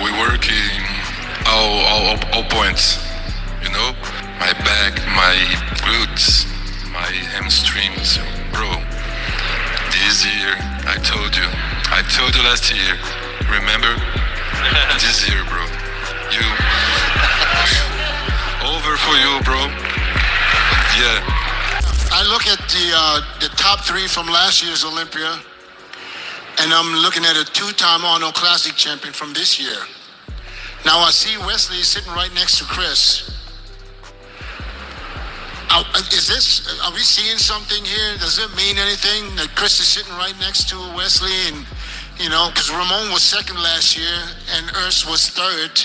we work in all points, you know, my back, my glutes, my hamstrings, bro. This year, I told you last year, remember? This year, bro. You, over for you, bro. Yeah. I look at the top three from last year's Olympia, and I'm looking at a two-time Arnold Classic champion from this year. Now I see Wesley sitting right next to Chris. Are we seeing something here? Does it mean anything that Chris is sitting right next to Wesley? And, you know, because Ramon was second last year and Urs was third.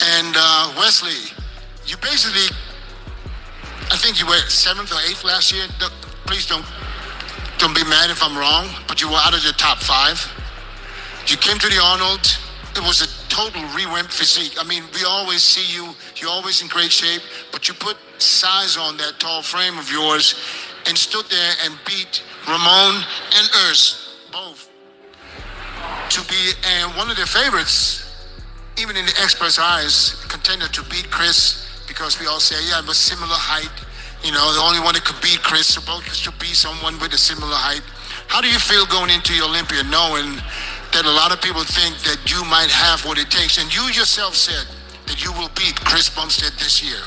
And Wesley, you basically, I think you were seventh or eighth last year. Please don't be mad if I'm wrong, but you were out of the top five. You came to the Arnold. It was a total revamped physique. I mean, we always see you're always in great shape, but you put size on that tall frame of yours and stood there and beat Ramon and Urs, both, to be one of their favorites, even in the experts' eyes, contender to beat Chris, because we all say, yeah, but similar height. You know, the only one that could beat Chris supposed to be someone with a similar height. How do you feel going into your Olympia knowing that a lot of people think that you might have what it takes, and you yourself said that you will beat Chris Bumstead this year?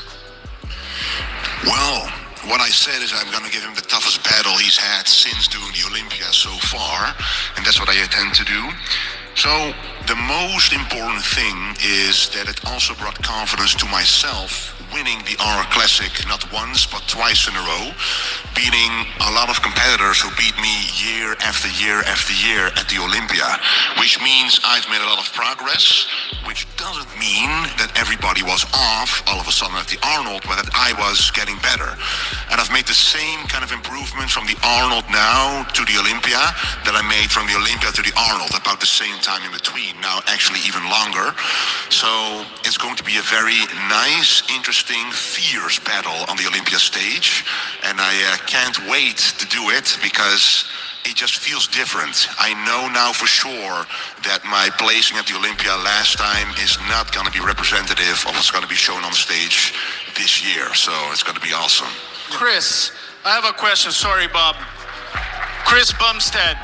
Well, what I said is I'm going to give him the toughest battle he's had since doing the Olympia so far, and that's what I intend to do. So the most important thing is that it also brought confidence to myself, winning the R Classic not once but twice in a row, beating a lot of competitors who beat me year after year after year at the Olympia, which means I've made a lot of progress, which doesn't mean that everybody was off all of a sudden at the Arnold, but that I was getting better. And I've made the same kind of improvements from the Arnold now to the Olympia that I made from the Olympia to the Arnold, about the same time in between, now actually even longer. So it's going to be a very nice, interesting, fierce battle on the Olympia stage, and I can't wait to do it because it just feels different. I know now for sure that my placing at the Olympia last time is not going to be representative of what's going to be shown on stage this year, so it's going to be awesome. Chris, I have a question. Sorry, Bob. Chris Bumstead,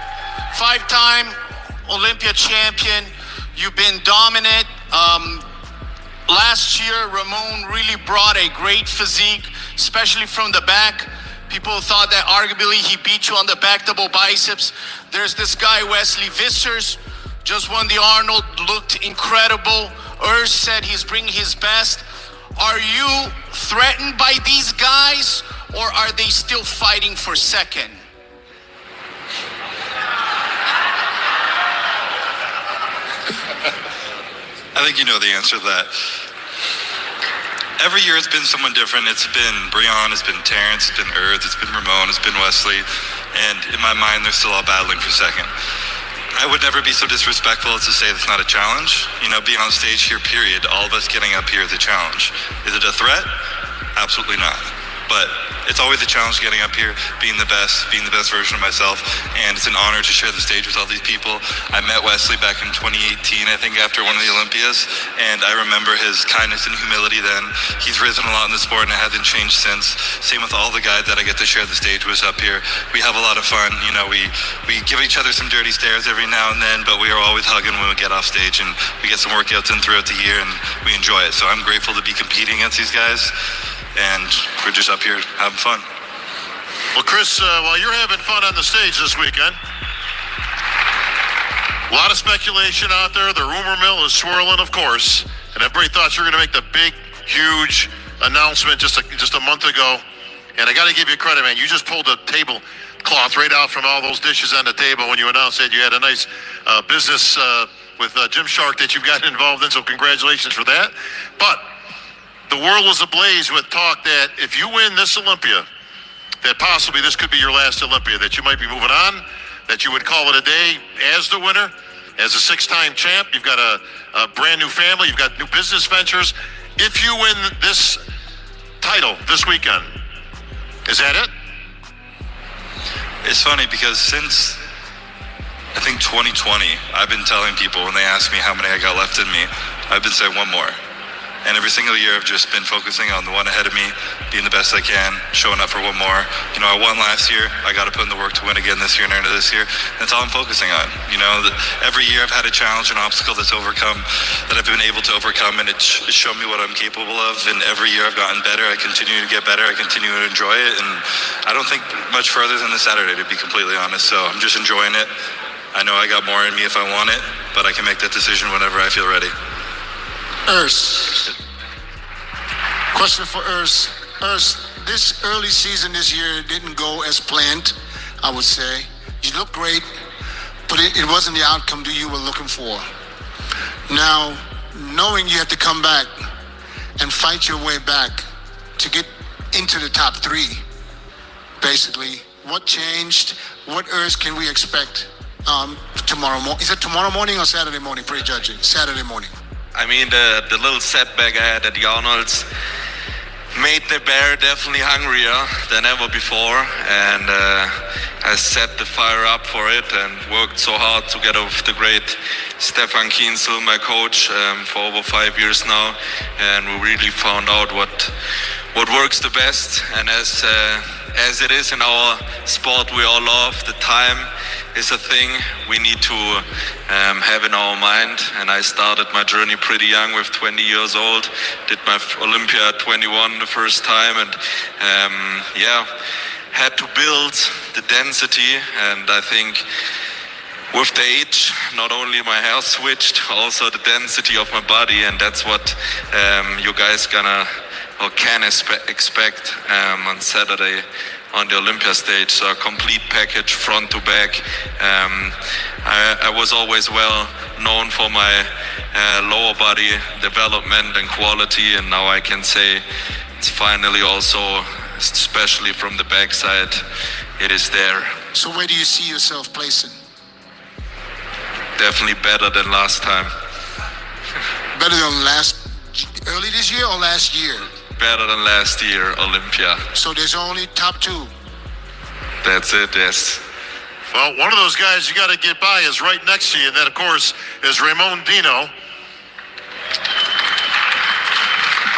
five-time Olympia champion. You've been dominant. Last year, Ramon really brought a great physique, especially from the back. People thought that arguably he beat you on the back double biceps. There's this guy, Wesley Vissers, just won the Arnold, looked incredible. Urs said he's bringing his best. Are you threatened by these guys, or are they still fighting for second? I think you know the answer to that. Every year it's been someone different. It's been Brian, it's been Terrence, it's been Urs, it's been Ramon, it's been Wesley. And in my mind, they're still all battling for second. I would never be so disrespectful as to say it's not a challenge. You know, being on stage here, period, all of us getting up here is a challenge. Is it a threat? Absolutely not. But it's always a challenge getting up here, being the best version of myself, and it's an honor to share the stage with all these people. I met Wesley back in 2018, I think, after one of the Olympias, and I remember his kindness and humility then. He's risen a lot in the sport, and it hasn't changed since. Same with all the guys that I get to share the stage with up here. We have a lot of fun. You know, we give each other some dirty stares every now and then, but we are always hugging when we get off stage, and we get some workouts in throughout the year, and we enjoy it. So I'm grateful to be competing against these guys. And we're just up here having fun. Well, Chris, while you're having fun on the stage this weekend, a lot of speculation out there. The rumor mill is swirling, of course. And everybody thought you were going to make the big, huge announcement just a month ago. And I got to give you credit, man. You just pulled the tablecloth right out from all those dishes on the table when you announced that you had a nice business with Jim Shark that you've gotten involved in. So congratulations for that. But the world was ablaze with talk that if you win this Olympia, that possibly this could be your last Olympia, that you might be moving on, that you would call it a day as the winner, as a six-time champ. You've got a brand new family. You've got new business ventures. If you win this title this weekend, is that it? It's funny because since I think 2020, I've been telling people when they ask me how many I got left in me, I've been saying one more. And every single year I've just been focusing on the one ahead of me, being the best I can, showing up for one more. You know, I won last year. I got to put in the work to win again this year and into this year. That's all I'm focusing on. You know, every year I've had a challenge, an obstacle that's overcome, that I've been able to overcome, and it's shown me what I'm capable of. And every year I've gotten better. I continue to get better. I continue to enjoy it. And I don't think much further than this Saturday, to be completely honest. So I'm just enjoying it. I know I got more in me if I want it, but I can make that decision whenever I feel ready. Urs. Question for Urs. Urs, this early season this year didn't go as planned, I would say. You look great, but it wasn't the outcome that you were looking for. Now, knowing you have to come back and fight your way back to get into the top three, basically, what changed? What Urs can we expect tomorrow morning? Is it tomorrow morning or Saturday morning, prejudging? Saturday morning. I mean, the little setback I had at the Arnold's made the bear definitely hungrier than ever before, and I set the fire up for it and worked so hard together with the great Stefan Kienzl, my coach, for over 5 years now, and we really found out what works the best. And as it is in our sport we all love, the time is a thing we need to have in our mind. And I started my journey pretty young, with 20 years old. Did my Olympia at 21 the first time, and had to build the density. And I think with the age, not only my hair switched, also the density of my body, and that's what you guys can expect on Saturday on the Olympia stage. So a complete package, front to back. I was always well known for my lower body development and quality, and now I can say it's finally also, especially from the backside, it is there. So where do you see yourself placing? Definitely better than last time. Better than early this year or last year? Better than last year, Olympia. So there's only top two. That's it, yes. Well, one of those guys you got to get by is right next to you, and that, of course, is Ramon Dino.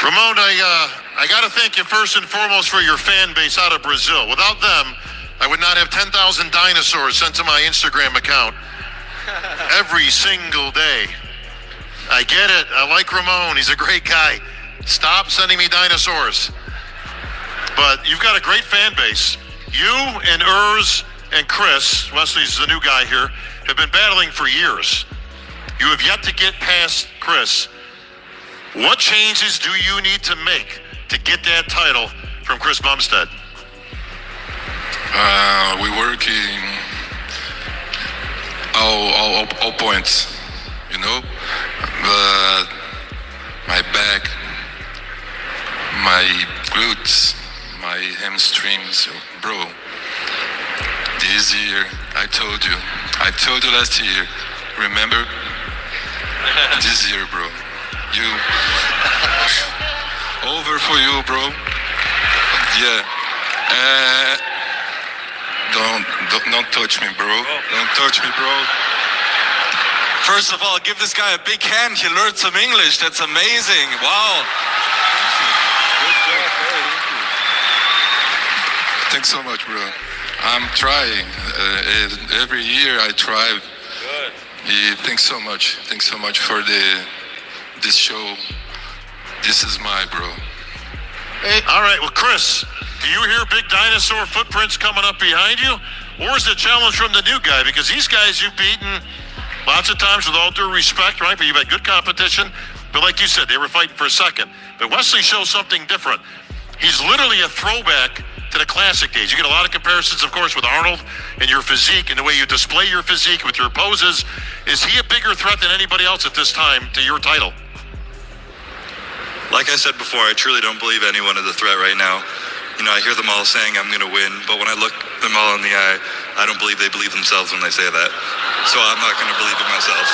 Ramon, I got to thank you first and foremost for your fan base out of Brazil. Without them, I would not have 10,000 dinosaurs sent to my Instagram account every single day. I get it. I like Ramon. He's a great guy. Stop sending me dinosaurs. But you've got a great fan base. You and Urs and Chris, Wesley's the new guy here, have been battling for years. You have yet to get past Chris. What changes do you need to make to get that title from Chris Bumstead? We working all points, you know, but my back, my glutes, my hamstrings, bro. This year, I told you last year, remember? This year, bro. You, over for you, bro. Yeah. Don't touch me, bro. Don't touch me, bro. First of all, give this guy a big hand. He learned some English. That's amazing. Wow. Thanks so much, bro. I'm trying. Every year I try. Good. Thanks so much. Thanks so much for this show. This is my bro. Hey. All right, well, Chris, do you hear big dinosaur footprints coming up behind you? Or is the challenge from the new guy? Because these guys you've beaten lots of times, with all due respect, right? But you've had good competition. But like you said, they were fighting for a second. But Wesley shows something different. He's literally a throwback to the classic days. You get a lot of comparisons, of course, with Arnold and your physique and the way you display your physique with your poses. Is he a bigger threat than anybody else at this time to your title? Like I said before, I truly don't believe anyone is a threat right now. You know, I hear them all saying I'm going to win, but when I look them all in the eye, I don't believe they believe themselves when they say that. So I'm not going to believe it myself.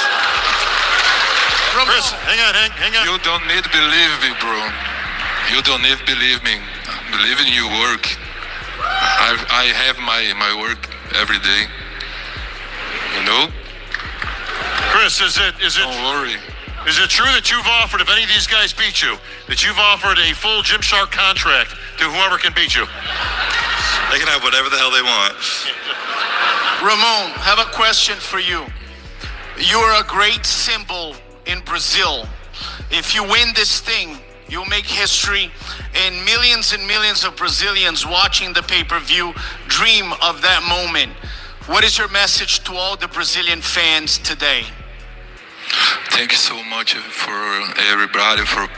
Chris, hang on. You don't need to believe me, bro. You don't need to believe me. Believe in your work. I have my work every day. You know? Chris, is it Don't worry. is it true that you've offered, if any of these guys beat you, that you've offered a full Gymshark contract to whoever can beat you? They can have whatever the hell they want. Ramon, have a question for you. You are a great symbol in Brazil. If you win this thing, you'll make history, and millions of Brazilians watching the pay-per-view dream of that moment. What is your message to all the Brazilian fans today? Thank you so much for everybody for